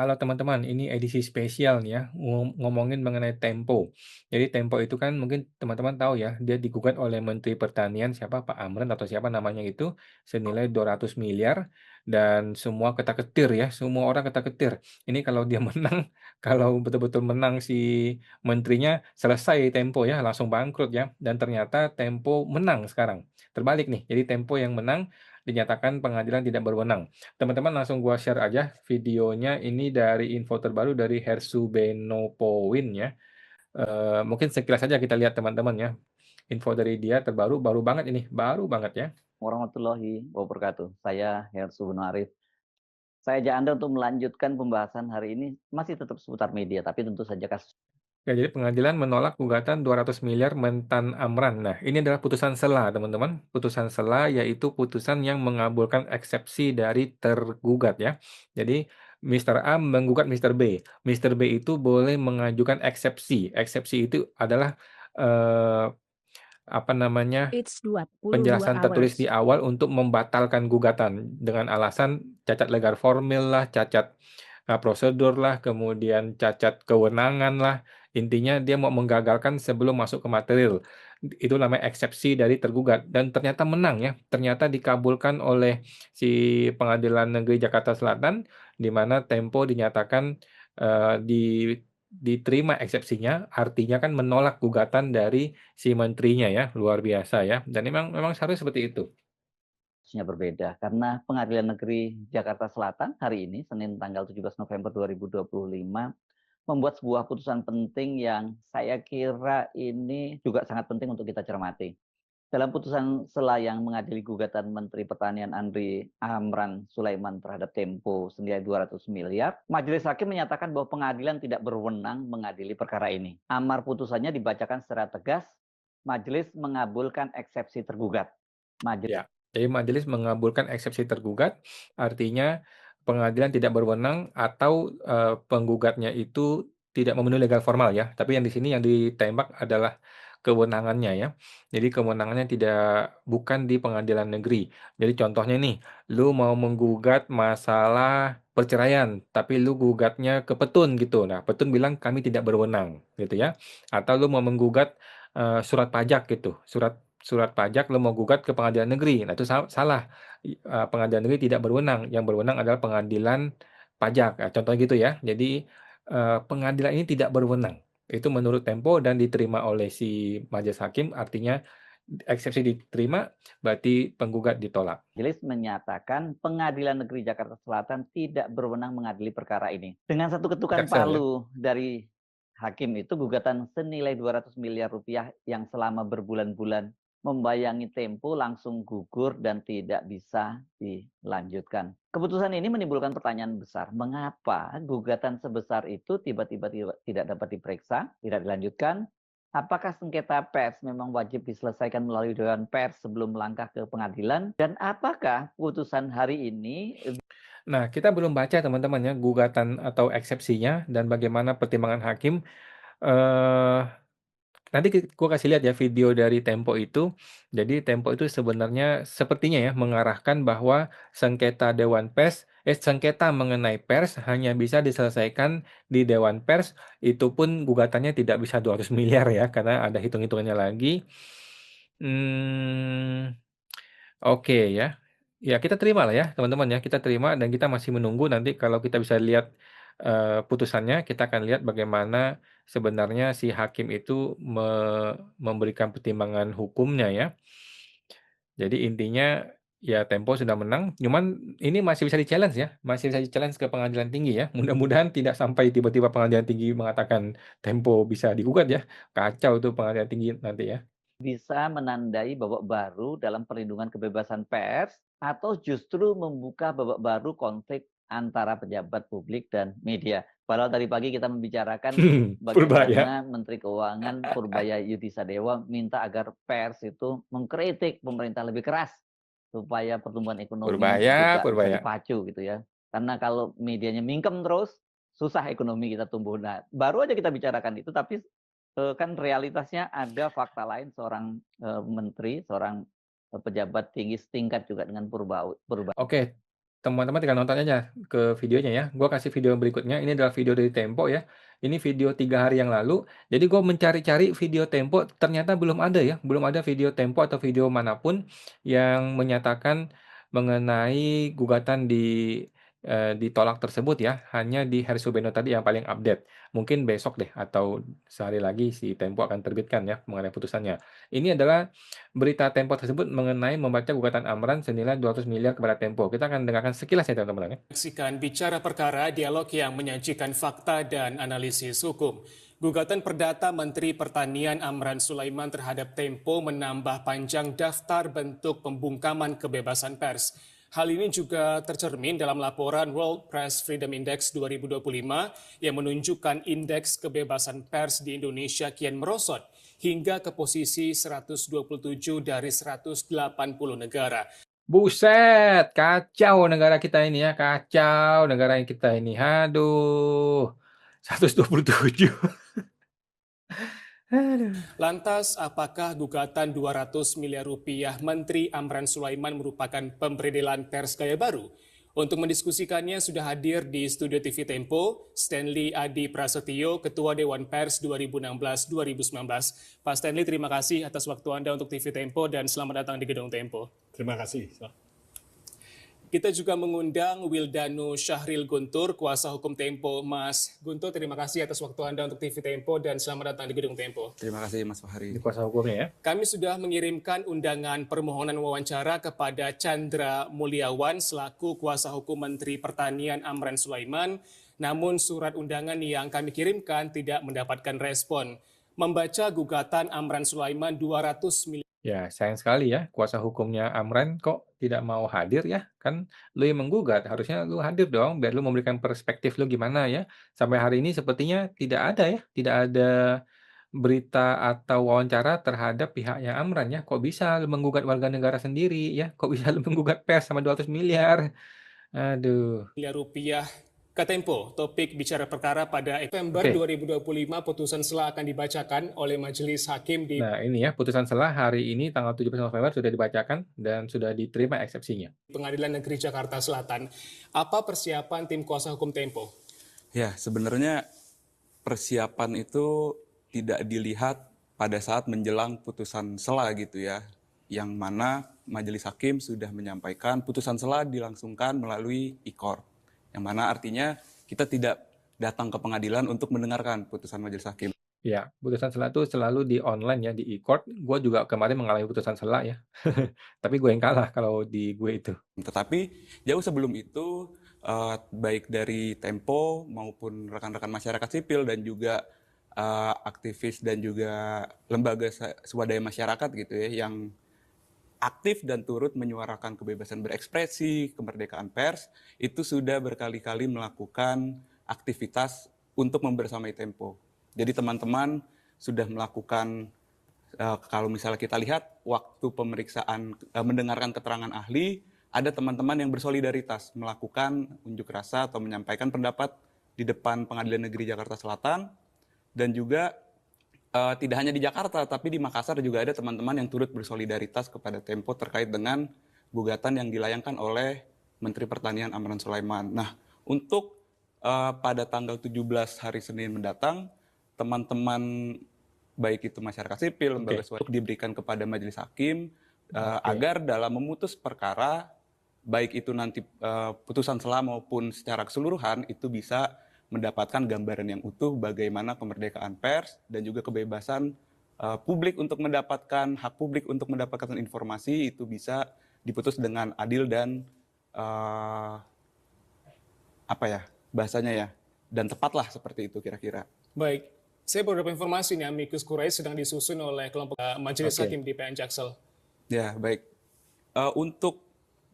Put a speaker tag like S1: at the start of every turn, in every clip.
S1: Halo teman-teman, ini edisi spesial nih ya, ngomongin mengenai Tempo. Jadi Tempo itu kan mungkin teman-teman tahu ya, dia digugat oleh Menteri Pertanian siapa Pak Amran atau siapa namanya itu senilai 200 miliar dan semua ketar-ketir ya, semua orang ketar-ketir. Ini kalau dia menang, kalau betul-betul menang si menterinya selesai Tempo ya, langsung bangkrut ya. Dan ternyata Tempo menang sekarang. Terbalik nih, jadi Tempo yang menang dinyatakan pengadilan tidak berwenang. Teman-teman langsung gua share aja videonya ini dari info terbaru dari Hersu Benopowin ya. Mungkin sekilas saja kita lihat teman-teman ya. Info dari dia terbaru, baru banget ini, baru banget ya.
S2: Warahmatullahi wabarakatuh. Saya Hersu Arif. Saya ajak Anda untuk melanjutkan pembahasan hari ini masih tetap seputar media, tapi tentu saja kasus.
S1: Ya, jadi pengadilan menolak gugatan 200 miliar Mentan Amran. Nah, ini adalah putusan sela, teman-teman. Putusan sela yaitu putusan yang mengabulkan eksepsi dari tergugat ya. Jadi, Mr. A menggugat Mr. B. Mr. B itu boleh mengajukan eksepsi. Eksepsi itu adalah eh, apa namanya?
S3: It's 22
S1: Penjelasan tertulis di
S3: hours.
S1: awal untuk membatalkan gugatan dengan alasan cacat legal formil lah, cacat prosedur lah, kemudian cacat kewenangan lah. Intinya dia mau menggagalkan sebelum masuk ke material. Itu namanya eksepsi dari tergugat dan ternyata menang ya. Ternyata dikabulkan oleh si Pengadilan Negeri Jakarta Selatan di mana Tempo dinyatakan di diterima eksepsinya, artinya kan menolak gugatan dari si menterinya ya, luar biasa ya. Dan memang memang seharusnya seperti itu.
S2: Kasusnya berbeda karena Pengadilan Negeri Jakarta Selatan hari ini Senin tanggal 17 November 2025 membuat sebuah putusan penting yang saya kira ini juga sangat penting untuk kita cermati. Dalam putusan sela yang mengadili gugatan Menteri Pertanian Andri Amran Sulaiman terhadap Tempo senilai 200 miliar, Majelis Hakim menyatakan bahwa pengadilan tidak berwenang mengadili perkara ini. Amar putusannya dibacakan secara tegas, Majelis mengabulkan eksepsi tergugat. Majelis
S1: Ya. Jadi majelis mengabulkan eksepsi tergugat, artinya pengadilan tidak berwenang atau penggugatnya itu tidak memenuhi legal formal ya. Tapi yang di sini yang ditembak adalah kewenangannya ya. Jadi kewenangannya tidak bukan di pengadilan negeri. Jadi contohnya nih, lu mau menggugat masalah perceraian, tapi lu gugatnya ke Petun gitu. Nah, Petun bilang kami tidak berwenang gitu ya. Atau lu mau menggugat surat pajak gitu, surat surat pajak lo mau gugat ke pengadilan negeri. Nah, itu salah. Pengadilan negeri tidak berwenang. Yang berwenang adalah pengadilan pajak. Nah, contohnya gitu ya. Jadi pengadilan ini tidak berwenang. Itu menurut Tempo dan diterima oleh si majelis hakim. Artinya eksepsi diterima, berarti penggugat ditolak.
S2: menyatakan Pengadilan Negeri Jakarta Selatan tidak berwenang mengadili perkara ini. Dengan satu ketukan
S1: Jaksel ya.
S2: palu dari hakim itu, gugatan senilai 200 miliar rupiah yang selama berbulan-bulan membayangi Tempo langsung gugur dan tidak bisa dilanjutkan. Keputusan ini menimbulkan pertanyaan besar, mengapa gugatan sebesar itu tiba-tiba tidak dapat diperiksa, tidak dilanjutkan? Apakah sengketa pers memang wajib diselesaikan melalui Dewan Pers sebelum melangkah ke pengadilan? Dan apakah putusan hari ini
S1: Nah, kita belum baca teman-teman ya gugatan atau eksepsinya dan bagaimana pertimbangan hakim. Eh, Nanti gue kasih lihat ya video dari Tempo itu. Jadi Tempo itu sebenarnya sepertinya ya mengarahkan bahwa sengketa mengenai pers hanya bisa diselesaikan di Dewan Pers. Itu pun gugatannya tidak bisa 200 miliar ya karena ada hitung-hitungannya lagi. Hmm, oke ya. Ya kita terima lah ya teman-teman ya. Kita terima dan kita masih menunggu nanti kalau kita bisa lihat putusannya, kita akan lihat bagaimana sebenarnya si hakim itu memberikan pertimbangan hukumnya ya. Jadi intinya ya Tempo sudah menang, cuman ini masih bisa di-challenge ya, masih bisa di-challenge ke pengadilan tinggi ya. Mudah-mudahan tidak sampai tiba-tiba pengadilan tinggi mengatakan Tempo bisa digugat ya. Kacau itu pengadilan tinggi nanti ya.
S2: bisa menandai babak baru dalam perlindungan kebebasan pers atau justru membuka babak baru konflik antara pejabat publik dan media? Padahal tadi pagi kita membicarakan
S1: Berbahaya.
S2: bagaimana Menteri Keuangan Purbaya Yudhisadewa minta agar pers itu mengkritik pemerintah lebih keras supaya pertumbuhan ekonomi
S1: Berbahaya,
S2: juga bisa
S1: berbahaya.
S2: dipacu gitu ya. Karena kalau medianya mingkem terus, susah ekonomi kita tumbuh. Nah, baru aja kita bicarakan itu, tapi kan realitasnya ada fakta lain, seorang menteri, seorang pejabat tinggi setingkat juga dengan Purba.
S1: Oke, teman-teman tinggal nonton aja ke videonya ya. Gua kasih video berikutnya, ini adalah video dari Tempo ya. Ini video 3 hari yang lalu. Jadi gue mencari-cari video Tempo, ternyata belum ada ya, belum ada video Tempo atau video manapun yang menyatakan mengenai gugatan ditolak tersebut ya, hanya di Hersubeno tadi yang paling update. Mungkin besok deh atau sehari lagi si Tempo akan terbitkan ya mengenai putusannya. Ini adalah berita Tempo tersebut mengenai membaca gugatan Amran senilai 200 miliar kepada Tempo. Kita akan dengarkan sekilas ya teman-teman ya.
S3: Saksikan Bicara Perkara, dialog yang menyajikan fakta dan analisis hukum. Gugatan perdata Menteri Pertanian Amran Sulaiman terhadap Tempo menambah panjang daftar bentuk pembungkaman kebebasan pers. Hal ini juga tercermin dalam laporan World Press Freedom Index 2025 yang menunjukkan indeks kebebasan pers di Indonesia kian merosot hingga ke posisi 127 dari 180 negara.
S1: Buset, kacau negara kita ini ya, kacau negara yang kita ini. Aduh, 127. Aduh.
S3: Lantas, apakah gugatan 200 miliar rupiah Menteri Amran Sulaiman merupakan pemberedelan pers gaya baru? Untuk mendiskusikannya sudah hadir di studio TV Tempo, Stanley Adi Prasetyo, Ketua Dewan Pers 2016-2019. Pak Stanley, terima kasih atas waktu Anda untuk TV Tempo dan selamat datang di Gedung Tempo.
S4: Terima kasih.
S3: Kita juga mengundang Wildanu Syahril Guntur, kuasa hukum Tempo. Mas Guntur, terima kasih atas waktu Anda untuk TV Tempo dan selamat datang di Gedung Tempo.
S4: Terima kasih Mas Fahri.
S1: Ini kuasa hukumnya ya.
S3: Kami sudah mengirimkan undangan permohonan wawancara kepada Chandra Mulyawan selaku kuasa hukum Menteri Pertanian Amran Sulaiman, namun surat undangan yang kami kirimkan tidak mendapatkan respon. Membaca gugatan Amran Sulaiman 200 miliar.
S1: Ya, sayang sekali ya, kuasa hukumnya Amran kok tidak mau hadir ya. Kan lu yang menggugat, harusnya lu hadir dong, biar lu memberikan perspektif lu gimana ya. Sampai hari ini sepertinya tidak ada ya, tidak ada berita atau wawancara terhadap pihaknya Amran ya. Kok bisa lu menggugat warga negara sendiri ya? Kok bisa lu menggugat pers sama 200 miliar? Aduh.
S3: Miliar rupiah ke Tempo. Topik bicara perkara pada November
S1: Oke.
S3: 2025 putusan sela akan dibacakan oleh Majelis Hakim di
S1: Nah, ini ya putusan selah hari ini tanggal 17 November sudah dibacakan dan sudah diterima eksepsinya.
S3: Pengadilan Negeri Jakarta Selatan. Apa persiapan tim kuasa hukum Tempo?
S4: Ya, sebenarnya persiapan itu tidak dilihat pada saat menjelang putusan sela gitu ya. Yang mana Majelis Hakim sudah menyampaikan putusan sela dilangsungkan melalui e-court. Yang mana artinya kita tidak datang ke pengadilan untuk mendengarkan putusan Majelis Hakim.
S1: Ya, putusan selah itu selalu di online ya, di e-court. Gue juga kemarin mengalami putusan selah ya. Tapi gue yang kalah kalau di gue itu.
S4: Tetapi jauh sebelum itu, baik dari Tempo maupun rekan-rekan masyarakat sipil dan juga aktivis dan juga lembaga swadaya masyarakat gitu ya, yang aktif dan turut menyuarakan kebebasan berekspresi, kemerdekaan pers, itu sudah berkali-kali melakukan aktivitas untuk membersamai Tempo. Jadi teman-teman sudah melakukan, kalau misalnya kita lihat waktu pemeriksaan, mendengarkan keterangan ahli, ada teman-teman yang bersolidaritas melakukan unjuk rasa atau menyampaikan pendapat di depan Pengadilan Negeri Jakarta Selatan, dan juga tidak hanya di Jakarta, tapi di Makassar juga ada teman-teman yang turut bersolidaritas kepada Tempo terkait dengan gugatan yang dilayangkan oleh Menteri Pertanian Amran Sulaiman. Nah, untuk pada tanggal 17 hari Senin mendatang, teman-teman baik itu masyarakat sipil, lembaga swadaya diberikan kepada Majelis Hakim agar dalam memutus perkara, baik itu nanti putusan sela maupun secara keseluruhan, itu bisa mendapatkan gambaran yang utuh bagaimana kemerdekaan pers dan juga kebebasan publik untuk mendapatkan, hak publik untuk mendapatkan informasi itu bisa diputus dengan adil dan apa ya bahasanya ya, dan tepatlah seperti itu kira-kira.
S3: Baik, saya beberapa informasi nih, amicus curiae sedang disusun oleh kelompok Majelis Hakim di PN Jaksel.
S4: Ya, baik. Untuk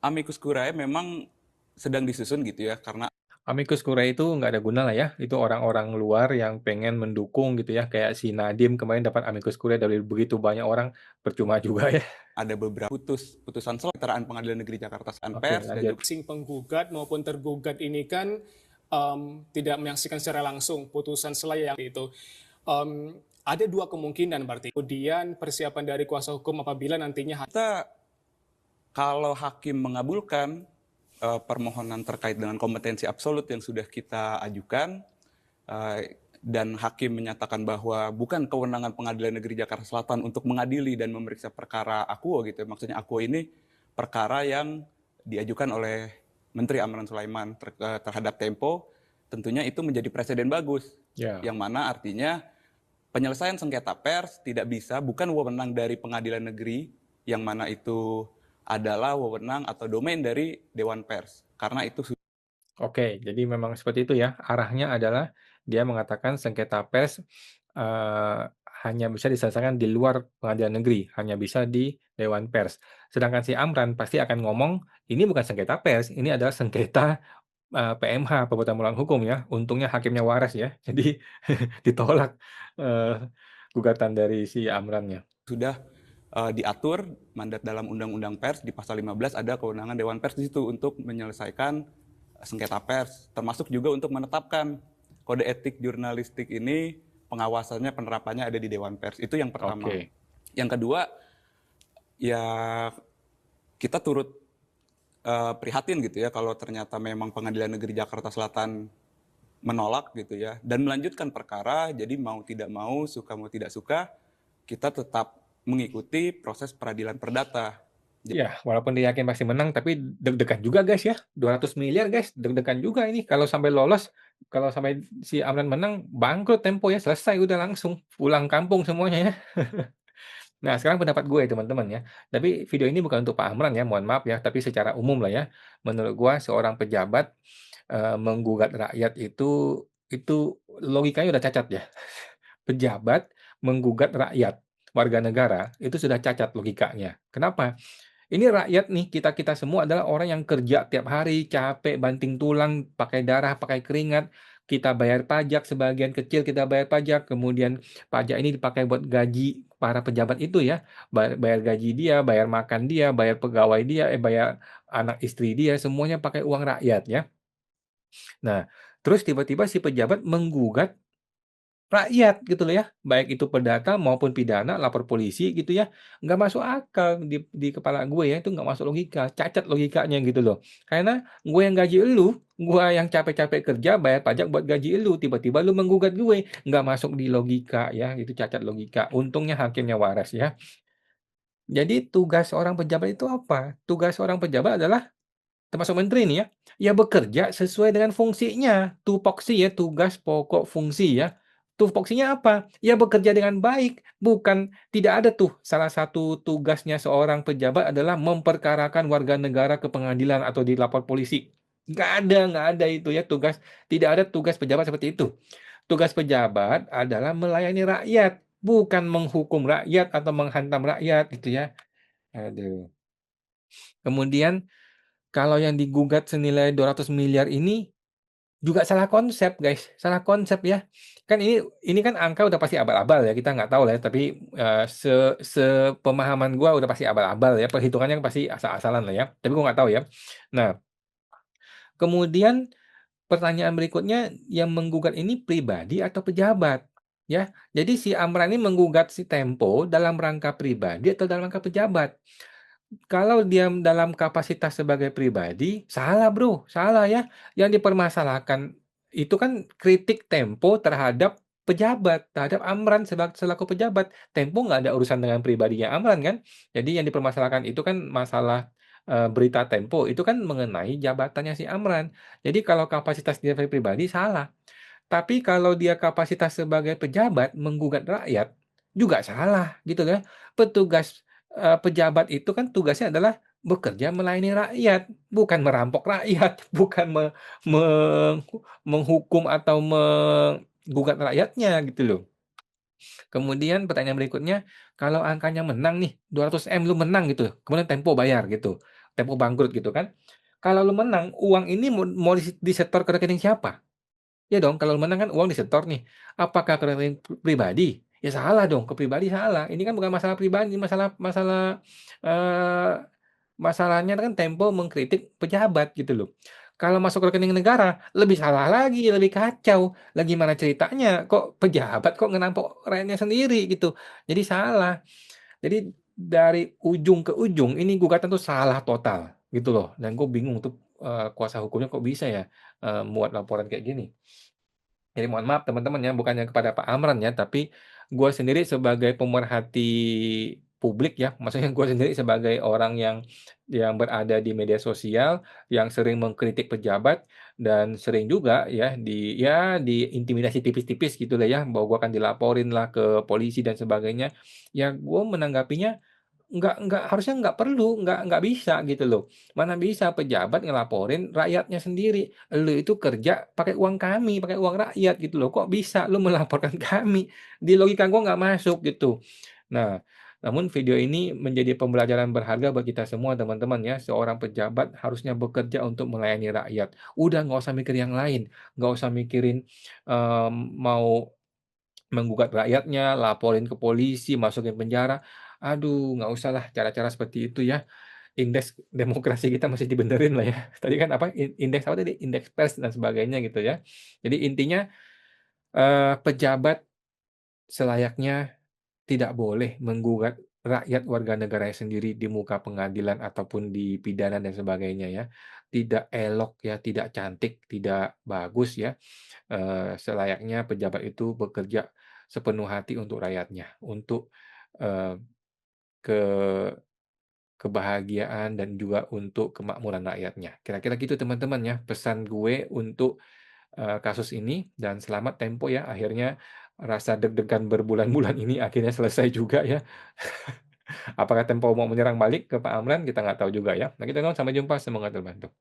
S4: amicus curiae memang sedang disusun gitu ya, karena
S1: Amicus curiae itu nggak ada guna lah ya. Itu orang-orang luar yang pengen mendukung gitu ya. Kayak si Nadiem kemarin dapat amicus curiae dari begitu banyak orang, percuma juga ya.
S4: ada beberapa putusan sela Pengadilan Negeri Jakarta Selatan pers dan juga
S3: Sing penggugat maupun tergugat ini kan tidak menyaksikan secara langsung putusan sela yang itu. Ada dua kemungkinan berarti. Kemudian persiapan dari kuasa hukum apabila nantinya
S4: kita kalau hakim mengabulkan permohonan terkait dengan kompetensi absolut yang sudah kita ajukan, dan hakim menyatakan bahwa bukan kewenangan Pengadilan Negeri Jakarta Selatan untuk mengadili dan memeriksa perkara Akuo gitu. Maksudnya Akuo ini perkara yang diajukan oleh Menteri Amran Sulaiman terhadap Tempo, tentunya itu menjadi presiden bagus.
S1: Ya.
S4: Yang mana artinya penyelesaian sengketa pers tidak bisa, bukan wewenang dari Pengadilan Negeri, yang mana itu adalah wewenang atau domain dari Dewan Pers. Karena itu
S1: Oke, jadi memang seperti itu ya. Arahnya adalah dia mengatakan sengketa pers hanya bisa diselesaikan di luar pengadilan negeri, hanya bisa di Dewan Pers. Sedangkan si Amran pasti akan ngomong, ini bukan sengketa pers, ini adalah sengketa PMH, perbuatan melawan hukum ya. Untungnya hakimnya waras ya, jadi ditolak gugatan dari si Amrannya.
S4: sudah diatur mandat dalam Undang-Undang Pers di pasal 15 ada kewenangan Dewan Pers di situ untuk menyelesaikan sengketa pers, termasuk juga untuk menetapkan kode etik jurnalistik ini pengawasannya, penerapannya ada di Dewan Pers. Itu yang pertama.
S1: Oke.
S4: Yang kedua, ya kita turut prihatin gitu ya kalau ternyata memang Pengadilan Negeri Jakarta Selatan menolak gitu ya dan melanjutkan perkara. Jadi mau tidak mau, suka mau tidak suka, kita tetap mengikuti proses peradilan perdata.
S1: Ya, walaupun dia yakin pasti menang, tapi deg-degan juga guys ya. 200 miliar guys, deg-degan juga ini. Kalau sampai lolos, kalau sampai si Amran menang, bangkrut Tempo ya, selesai udah langsung. Pulang kampung semuanya ya. Nah, sekarang pendapat gue teman-teman ya. Tapi video ini bukan untuk Pak Amran ya, mohon maaf ya. Tapi secara umum lah ya, menurut gue seorang pejabat menggugat rakyat itu logikanya udah cacat ya. Pejabat menggugat rakyat, warga negara, itu sudah cacat logikanya. Kenapa? Ini rakyat nih, kita-kita semua adalah orang yang kerja tiap hari, capek, banting tulang, pakai darah, pakai keringat. Kita bayar pajak, sebagian kecil kita bayar pajak, kemudian pajak ini dipakai buat gaji para pejabat itu ya. Bayar gaji dia, bayar makan dia, bayar pegawai dia, bayar anak istri dia, semuanya pakai uang rakyat ya. Nah, terus tiba-tiba si pejabat menggugat rakyat gitu loh ya, baik itu perdata maupun pidana, lapor polisi gitu ya, nggak masuk akal di kepala gue ya, itu nggak masuk logika, cacat logikanya gitu loh. Karena gue yang gaji elu, gue yang capek-capek kerja bayar pajak buat gaji elu, tiba-tiba lu menggugat gue, nggak masuk di logika ya, itu cacat logika. Untungnya hakimnya waras ya. Jadi tugas seorang pejabat itu apa? Tugas seorang pejabat adalah termasuk menteri nih ya, ya bekerja sesuai dengan fungsinya, tupoksi ya, tugas pokok fungsi ya. Tupoksinya apa? Ya bekerja dengan baik, bukan tidak ada tuh salah satu tugasnya seorang pejabat adalah memperkarakan warga negara ke pengadilan atau dilapor polisi. Nggak ada itu ya tugas, tidak ada tugas pejabat seperti itu. Tugas pejabat adalah melayani rakyat, bukan menghukum rakyat atau menghantam rakyat gitu ya. Aduh. Kemudian kalau yang digugat senilai 200 miliar ini juga salah konsep, guys. Salah konsep ya. Kan ini kan angka udah pasti abal-abal ya. Kita nggak tahu lah ya, tapi sepemahaman gua udah pasti abal-abal ya. Perhitungannya pasti asal-asalan lah ya. Tapi gua nggak tahu ya. Nah, kemudian pertanyaan berikutnya yang menggugat ini pribadi atau pejabat? Ya. Jadi si Amran ini menggugat si Tempo dalam rangka pribadi atau dalam rangka pejabat? Kalau dia dalam kapasitas sebagai pribadi, salah Bro, salah ya. Yang dipermasalahkan itu kan kritik Tempo terhadap pejabat, terhadap Amran selaku pejabat. Tempo nggak ada urusan dengan pribadinya Amran kan. Jadi yang dipermasalahkan itu kan masalah berita Tempo, itu kan mengenai jabatannya si Amran. Jadi kalau kapasitas dia sebagai pribadi, salah. Tapi kalau dia kapasitas sebagai pejabat menggugat rakyat, juga salah gitu kan. Petugas pejabat itu kan tugasnya adalah bekerja melayani rakyat, bukan merampok rakyat, bukan menghukum atau menggugat rakyatnya gitu loh. Kemudian pertanyaan berikutnya, kalau angkanya menang nih, 200M lu menang gitu, kemudian Tempo bayar gitu, Tempo bangkrut gitu kan. Kalau lu menang, uang ini mau disetor ke rekening siapa? Ya dong, kalau menang kan uang disetor nih. Apakah ke rekening pribadi? Ya salah dong, ke pribadi salah. Ini kan bukan masalah pribadi, masalah masalah eh, masalahnya kan Tempo mengkritik pejabat gitu loh. Kalau masuk ke rekening negara, lebih salah lagi, lebih kacau. Lagi mana ceritanya? Kok pejabat kok ngenampok rakyatnya sendiri gitu. Jadi salah. Jadi dari ujung ke ujung ini gugatan tuh salah total gitu loh. Dan gue bingung tuh kuasa hukumnya kok bisa ya, muat laporan kayak gini. Jadi mohon maaf teman-teman ya, bukannya kepada Pak Amran ya, tapi gue sendiri sebagai pemerhati publik ya, maksudnya gue sendiri sebagai orang yang berada di media sosial, yang sering mengkritik pejabat dan sering juga ya diintimidasi tipis-tipis gitu lah ya, bahwa gue akan dilaporin lah ke polisi dan sebagainya. Ya gue menanggapinya harusnya nggak perlu, nggak bisa gitu loh. Mana bisa pejabat ngelaporin rakyatnya sendiri. Lu itu kerja pakai uang kami, pakai uang rakyat gitu loh. Kok bisa lu melaporkan kami? Di logika gua nggak masuk gitu. Nah, namun video ini menjadi pembelajaran berharga buat kita semua teman-teman ya. Seorang pejabat harusnya bekerja untuk melayani rakyat. Udah nggak usah mikir yang lain, nggak usah mikirin, mau menggugat rakyatnya, laporin ke polisi, masukin penjara. Aduh, nggak usah lah cara-cara seperti itu ya. Indeks demokrasi kita masih dibenerin lah ya. Tadi kan apa, indeks apa tadi? Indeks pers dan sebagainya gitu ya. Jadi intinya, pejabat selayaknya tidak boleh menggugat rakyat warga negaranya sendiri di muka pengadilan ataupun di pidana dan sebagainya ya. Tidak elok ya, tidak cantik, tidak bagus ya. Selayaknya pejabat itu bekerja sepenuh hati untuk rakyatnya, untuk, eee, ke kebahagiaan dan juga untuk kemakmuran rakyatnya. Kira-kira gitu teman-teman ya, pesan gue untuk, kasus ini dan selamat Tempo ya, akhirnya rasa deg-degan berbulan-bulan ini akhirnya selesai juga ya. Apakah Tempo mau menyerang balik ke Pak Amran, kita nggak tahu juga ya. Nah gitu dong, sampai jumpa, semoga terbantu.